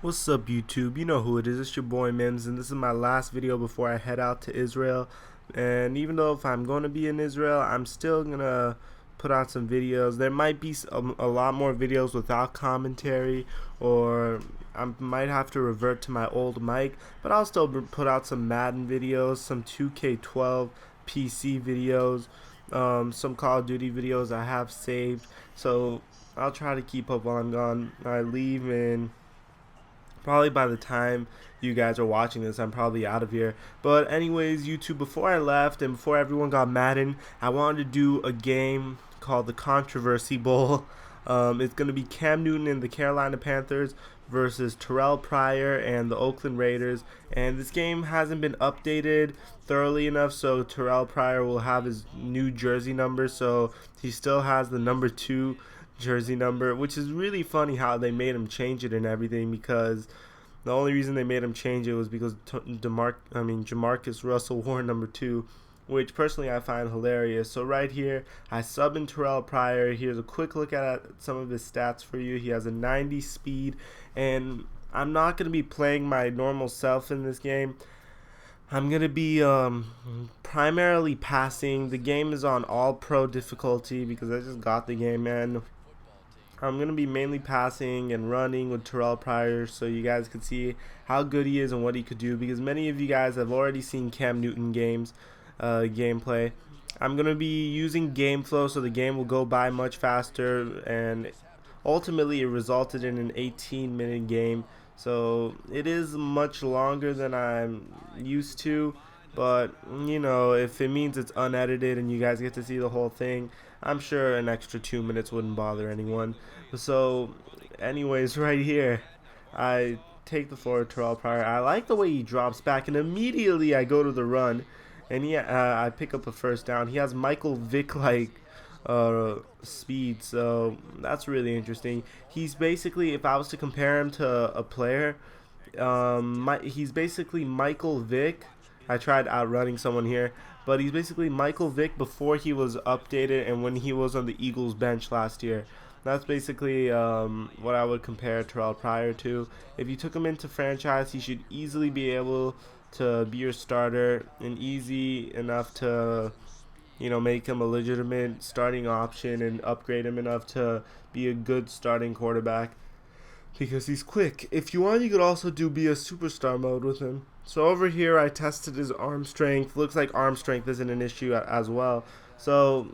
What's up, YouTube? You know who it is. It's your boy Mims, and this is my last video before I head out to Israel. And even though if I'm going to be in Israel, I'm still going to put out some videos. There might be a lot more videos without commentary, or I might have to revert to my old mic, but I'll still put out some Madden videos, some 2K12 PC videos, some Call of Duty videos I have saved. So I'll try to keep up while I'm gone. I leave in probably by the time you guys are watching this, I'm probably out of here. But anyways, YouTube, before I left and before everyone got Madden, I wanted to do a game called the Controversy Bowl. It's going to be Cam Newton and the Carolina Panthers versus Terelle Pryor and the Oakland Raiders. And this game hasn't been updated thoroughly enough, so Terelle Pryor will have his new jersey number. So he still has the number 2 jersey number, which is really funny how they made him change it and everything, because the only reason they made him change it was because Jamarcus Russell wore number 2, which personally I find hilarious. So right here, I sub in Terelle Pryor. Here's a quick look at some of his stats for you. He has a 90 speed, and I'm not going to be playing my normal self in this game. I'm going to be primarily passing. The game is on all pro difficulty because I just got the game, man. I'm going to be mainly passing and running with Terelle Pryor so you guys can see how good he is and what he could do, because many of you guys have already seen Cam Newton gameplay. I'm going to be using game flow so the game will go by much faster, and ultimately it resulted in an 18-minute game. So it is much longer than I'm used to, but you know, if it means it's unedited and you guys get to see the whole thing, I'm sure an extra 2 minutes wouldn't bother anyone. So anyways, right here, I take the floor to Terrell Pryor. I like the way he drops back, and immediately I go to the run, and I pick up a first down. He has Michael Vick like speed, so that's really interesting. He's basically, if I was to compare him to a player, he's basically Michael Vick. I tried outrunning someone here, but he's basically Michael Vick before he was updated and when he was on the Eagles bench last year. That's basically what I would compare Terrell Pryor to. If you took him into franchise, he should easily be able to be your starter, and easy enough to, you know, make him a legitimate starting option and upgrade him enough to be a good starting quarterback, because he's quick. If you want, you could also be a superstar mode with him. So over here, I tested his arm strength. Looks like arm strength isn't an issue as well. So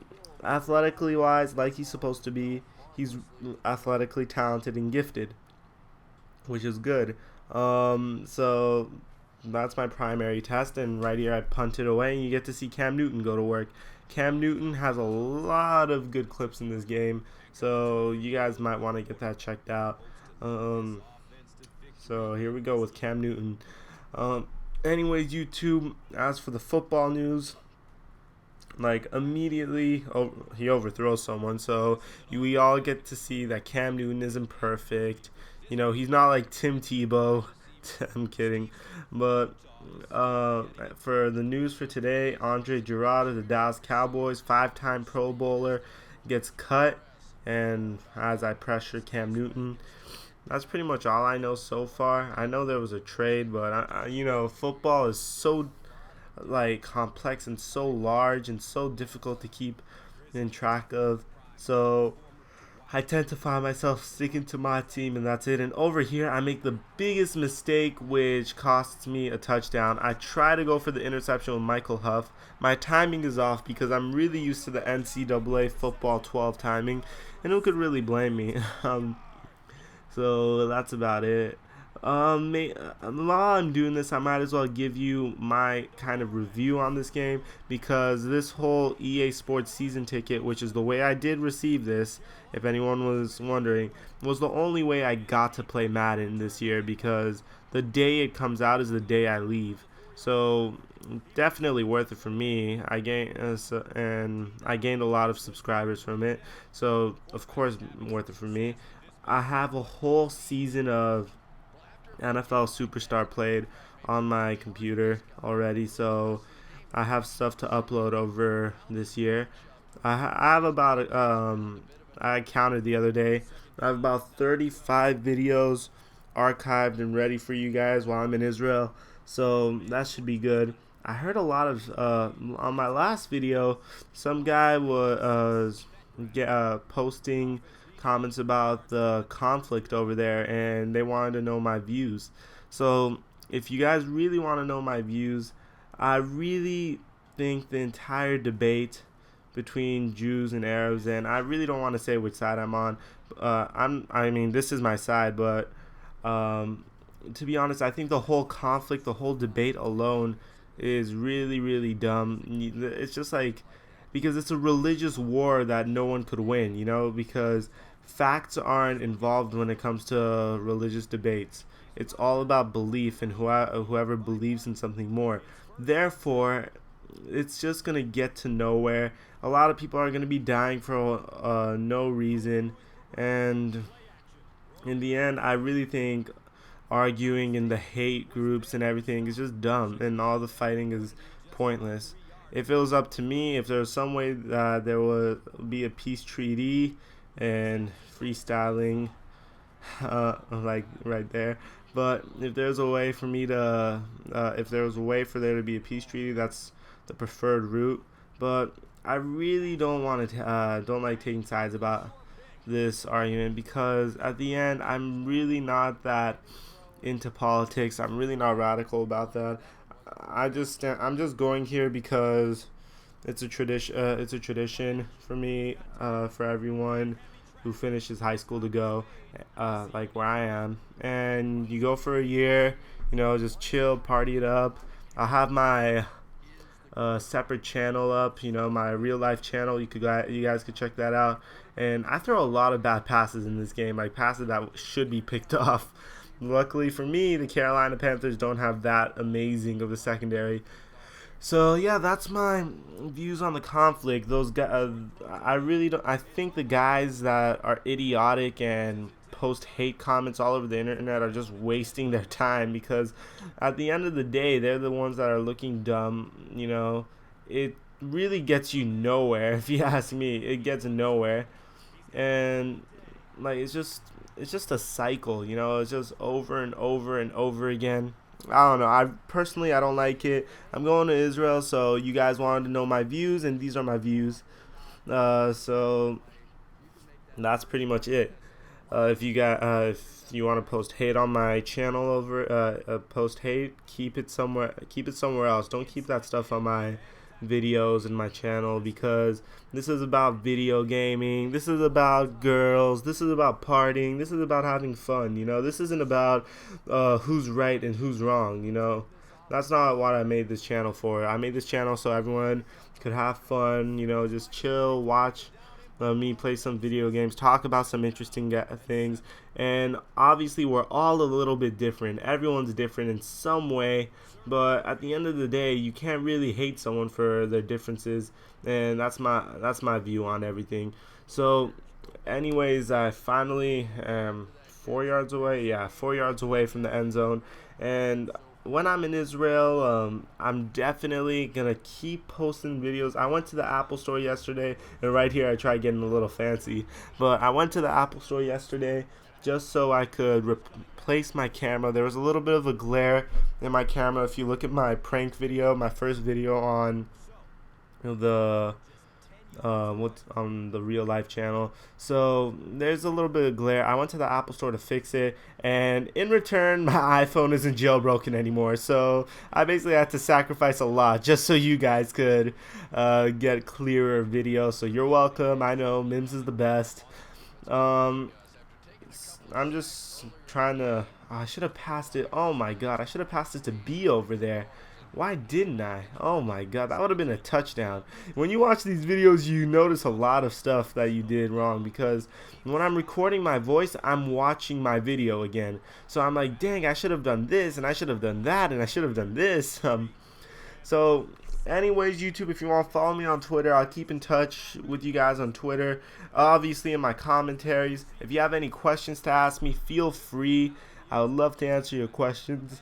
athletically wise, like he's supposed to be, he's athletically talented and gifted, which is good. So that's my primary test, and right here I punt it away, and you get to see Cam Newton go to work. Cam Newton has a lot of good clips in this game, so you guys might want to get that checked out. So here we go with Cam Newton. Anyways, YouTube, as for the football news, like immediately he overthrows someone, so we all get to see that Cam Newton isn't perfect. You know, he's not like Tim Tebow. I'm kidding. But for the news for today, Andre Gerard of the Dallas Cowboys, 5-time Pro Bowler, gets cut, and as I pressure Cam Newton, that's pretty much all I know so far. I know there was a trade, but you know, football is so like complex and so large and so difficult to keep in track of. So I tend to find myself sticking to my team, and that's it. And over here, I make the biggest mistake, which costs me a touchdown. I try to go for the interception with Michael Huff. My timing is off because I'm really used to the NCAA football 12 timing, and who could really blame me? So that's about it. While I'm doing this, I might as well give you my kind of review on this game, because this whole EA Sports season ticket, which is the way I did receive this, if anyone was wondering, was the only way I got to play Madden this year, because the day it comes out is the day I leave. So definitely worth it for me. I gained a lot of subscribers from it, so of course worth it for me. I have a whole season of NFL Superstar played on my computer already, so I have stuff to upload over this year. I have about I counted the other day. I have about 35 videos archived and ready for you guys while I'm in Israel, so that should be good. I heard a lot of on my last video, some guy was posting comments about the conflict over there, and they wanted to know my views. So if you guys really want to know my views, I really think the entire debate between Jews and Arabs, and I really don't want to say which side I'm on. I mean, this is my side, but to be honest, I think the whole conflict, the whole debate alone is really, really dumb. It's just like, because it's a religious war that no one could win, because facts aren't involved when it comes to religious debates. It's all about belief and whoever believes in something more. Therefore, it's just going to get to nowhere. A lot of people are going to be dying for no reason. And in the end, I really think arguing in the hate groups and everything is just dumb, and all the fighting is pointless. If it was up to me, if there was some way that there would be a peace treaty and freestyling, like right there. But if there's a way for me to, if there was a way for there to be a peace treaty, that's the preferred route. But I really don't want to, don't like taking sides about this argument, because at the end, I'm really not that into politics. I'm really not radical about that. I'm just going here because it's a tradition. It's a tradition for me, for everyone who finishes high school to go, like where I am. And you go for a year, just chill, party it up. I'll have my separate channel up, my real life channel. You guys could check that out. And I throw a lot of bad passes in this game, like passes that should be picked off. Luckily for me, the Carolina Panthers don't have that amazing of a secondary. So yeah, that's my views on the conflict. Those guys, I really don't. I think the guys that are idiotic and post hate comments all over the internet are just wasting their time, because at the end of the day, they're the ones that are looking dumb. It really gets you nowhere. If you ask me, it gets nowhere, and like it's just a cycle. It's just over and over and over again. I don't know. I don't like it. I'm going to Israel, so you guys wanted to know my views, and these are my views. So that's pretty much it. If you want to post hate on my channel post hate, keep it somewhere else. Don't keep that stuff on my videos and my channel, because this is about video gaming. This is about girls. This is about partying. This is about having fun. This isn't about who's right and who's wrong. That's not what I made this channel for. I made this channel so everyone could have fun, just chill, watch me play some video games, talk about some interesting things. And obviously we're all a little bit different. Everyone's different in some way, but at the end of the day, you can't really hate someone for their differences, and that's my view on everything. So anyways, I finally am 4 yards away. Yeah, 4 yards away from the end zone. And when I'm in Israel, I'm definitely gonna keep posting videos. I went to the Apple store yesterday, and right here I tried getting a little fancy, but I went to the Apple store yesterday just so I could replace my camera. There was a little bit of a glare in my camera. If you look at my prank video, my first video on the on the real life channel, so there's a little bit of glare. I went to the Apple store to fix it, and in return, my iPhone isn't jailbroken anymore, so I basically had to sacrifice a lot just so you guys could get clearer video. So you're welcome. I know Mims is the best. I'm just trying to, I should have passed it. Oh my god, I should have passed it to B over there. Why didn't I? Oh my god, that would have been a touchdown. When you watch these videos, you notice a lot of stuff that you did wrong, because when I'm recording my voice, I'm watching my video again. So I'm like, dang, I should have done this, and I should have done that, and I should have done this. So anyways, YouTube, if you want to follow me on Twitter, I'll keep in touch with you guys on Twitter. Obviously in my commentaries. If you have any questions to ask me, feel free. I would love to answer your questions.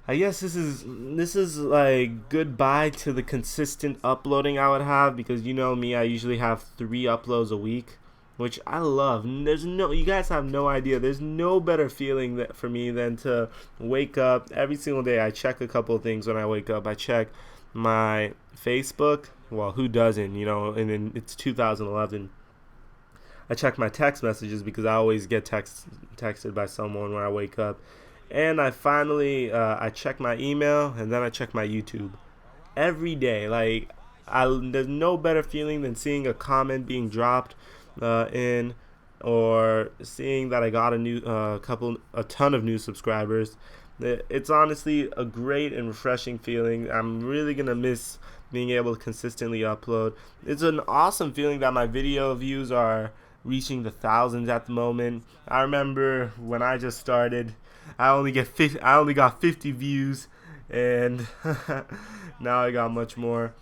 I guess this is like goodbye to the consistent uploading I would have, because you know me, I usually have 3 uploads a week. which I love. You guys have no idea. There's no better feeling for me than to wake up every single day. I check a couple of things when I wake up. I check my Facebook. Well, who doesn't? And then it's 2011. I check my text messages because I always get texted by someone when I wake up. And I check my email, and then I check my YouTube every day. There's no better feeling than seeing a comment being dropped in, or seeing that I got a ton of new subscribers. It's honestly a great and refreshing feeling. I'm really gonna miss being able to consistently upload. It's an awesome feeling that my video views are reaching the thousands at the moment. I remember when I just started, I only got 50 views, and now I got much more.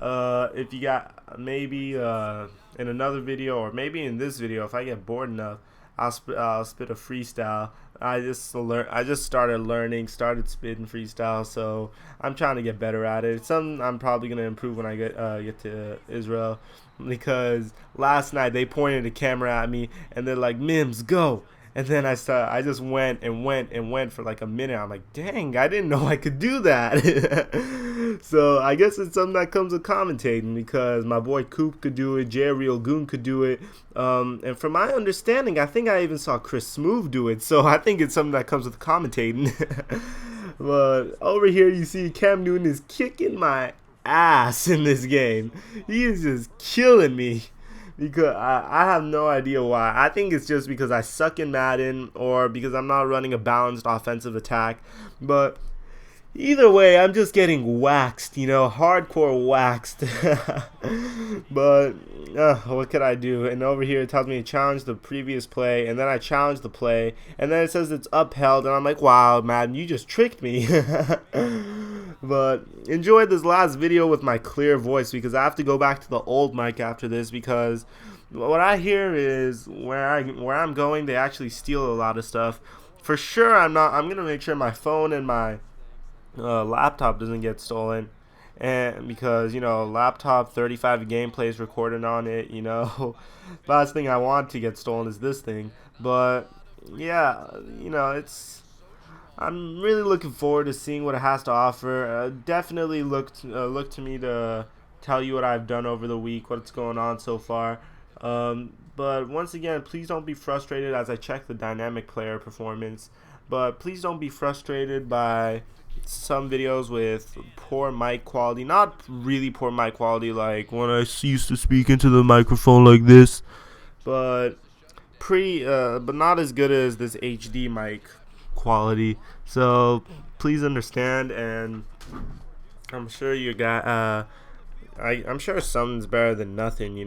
If you got maybe in another video, or maybe in this video, if I get bored enough, I'll spit a freestyle. I just started spitting freestyle, so I'm trying to get better at it. It's something I'm probably gonna improve when I get to Israel, because last night they pointed a camera at me and they're like, "Mims, go." And then I just went for like a minute. I'm like, dang, I didn't know I could do that. So I guess it's something that comes with commentating, because my boy Coop could do it, J Real Goon could do it, and from my understanding, I think I even saw Chris Smooth do it. So I think it's something that comes with commentating. But over here you see Cam Newton is kicking my ass in this game. He is just killing me. Because I have no idea why. I think it's just because I suck in Madden, or because I'm not running a balanced offensive attack. But either way, I'm just getting waxed, hardcore waxed. But what could I do? And over here it tells me to challenge the previous play, and then I challenge the play, and then it says it's upheld, and I'm like, wow, Madden, you just tricked me. But enjoyed this last video with my clear voice, because I have to go back to the old mic after this, because what I hear is where I'm going, they actually steal a lot of stuff. For sure, I'm gonna make sure my phone and my laptop doesn't get stolen, and because laptop 35 gameplays recorded on it. Last thing I want to get stolen is this thing. But yeah, I'm really looking forward to seeing what it has to offer. Definitely look to me to tell you what I've done over the week, what's going on so far. But once again, please don't be frustrated as I check the dynamic player performance. But please don't be frustrated by some videos with poor mic quality. Not really poor mic quality like when I used to speak into the microphone like this, but but not as good as this HD mic quality. So please understand, and I'm sure I'm sure something's better than nothing.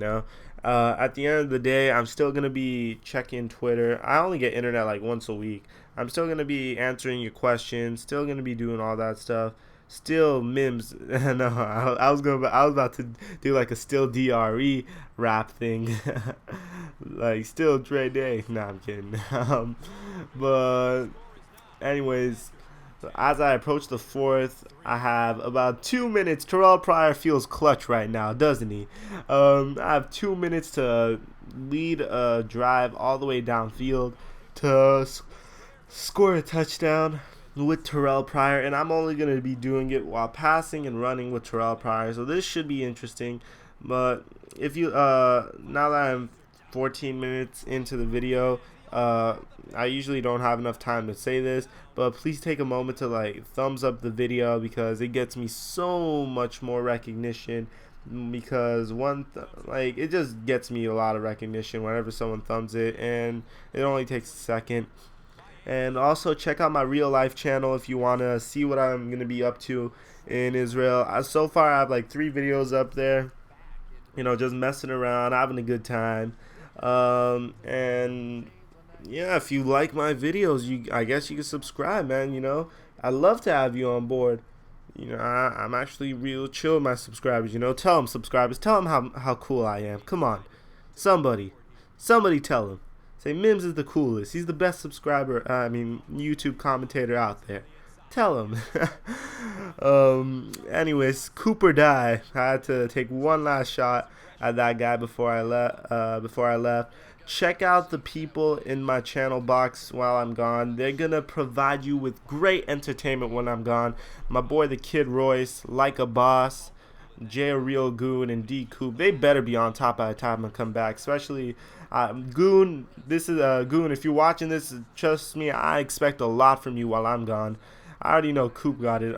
At the end of the day, I'm still gonna be checking Twitter. I only get internet like once a week. I'm still gonna be answering your questions, still gonna be doing all that stuff. Still Mims. No, I was about to do like a still DRE rap thing. Like still Dre Day. Nah, I'm kidding. But anyways, as I approach the fourth, I have about 2 minutes. Terelle Pryor feels clutch right now, doesn't he? I have 2 minutes to lead a drive all the way downfield to score a touchdown with Terelle Pryor, and I'm only going to be doing it while passing and running with Terelle Pryor, so this should be interesting. But if you now that I'm 14 minutes into the video, I usually don't have enough time to say this, but please take a moment to thumbs up the video, because it gets me so much more recognition. Because it just gets me a lot of recognition whenever someone thumbs it, and it only takes a second. And also check out my real life channel if you want to see what I'm going to be up to in Israel. So far I have like 3 videos up there, just messing around, having a good time. And yeah, if you like my videos, I guess you can subscribe, man. I'd love to have you on board. I'm actually real chill with my subscribers. Tell them, subscribers, tell them how cool I am. Come on, somebody tell them. Say Mims is the coolest. He's the best YouTube commentator out there. Tell him. Anyways, Cooper die. I had to take one last shot, at that guy before I left. Check out the people in my channel box while I'm gone. They're gonna provide you with great entertainment when I'm gone. My boy the Kid Royce, Like a Boss, Jay a Real Goon, and D Coop. They better be on top by the time I come back. Especially Goon. This is Goon. If you're watching this, trust me, I expect a lot from you while I'm gone. I already know Coop got it.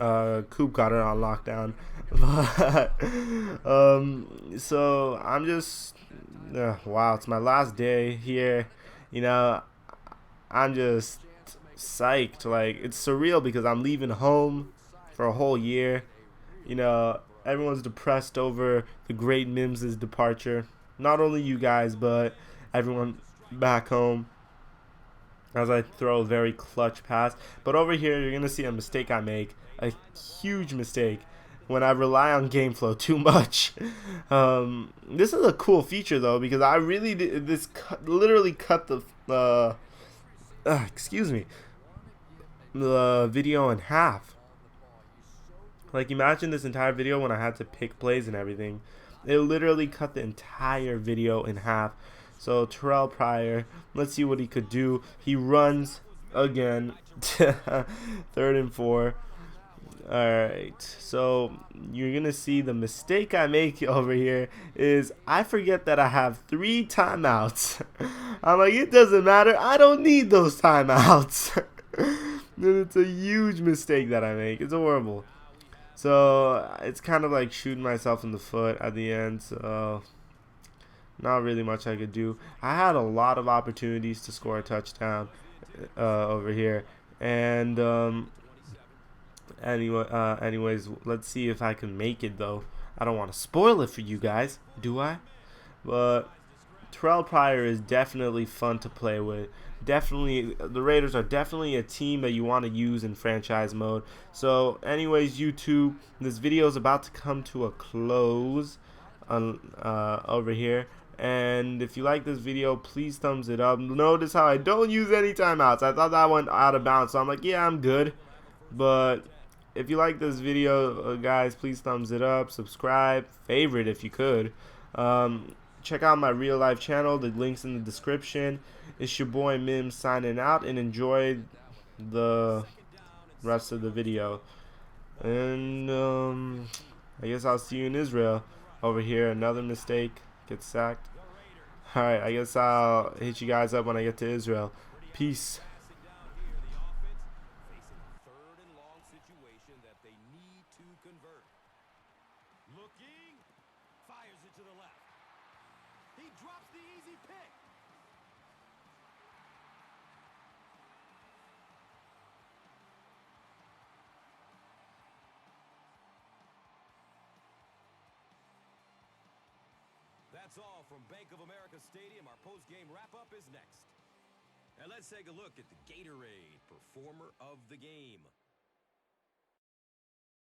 Coop got it on lockdown. But so I'm just wow. It's my last day here. You know, I'm just psyched. Like, it's surreal because I'm leaving home for a whole year. You know, everyone's depressed over the great Mims' departure. Not only you guys, but everyone back home. As I throw a very clutch pass. But over here, you're going to see a mistake I make. A huge mistake. When I rely on game flow too much. This is a cool feature, though, because I really did, literally cut the, excuse me, the video in half. Like, imagine this entire video when I had to pick plays and everything. It literally cut the entire video in half. So Terelle Pryor, let's see what he could do. He runs again. 3rd and 4. Alright, so you're gonna see the mistake I make over here is I forget that I have 3 timeouts. I'm like, it doesn't matter, I don't need those timeouts. It's a huge mistake that I make. It's horrible. So it's kind of like shooting myself in the foot at the end. So not really much I could do. I had a lot of opportunities to score a touchdown over here, and anyways, let's see if I can make it, though. I don't want to spoil it for you guys, do I? But Terelle Pryor is definitely fun to play with. Definitely, the Raiders are definitely a team that you want to use in franchise mode. So anyways, YouTube, this video is about to come to a close over here. And if you like this video, please thumbs it up. Notice how I don't use any timeouts. I thought that went out of bounds, so I'm like, yeah, I'm good. But if you like this video, guys, please thumbs it up, subscribe, favorite if you could. Check out my real life channel. The link's in the description. It's your boy Mims signing out, and enjoy the rest of the video. And I guess I'll see you in Israel. Over here, another mistake, get sacked. Alright, I guess I'll hit you guys up when I get to Israel. Peace. Looking, fires it to the left. He drops the easy pick. That's all from Bank of America Stadium. Our post-game wrap-up is next. And let's take a look at the Gatorade Performer of the Game.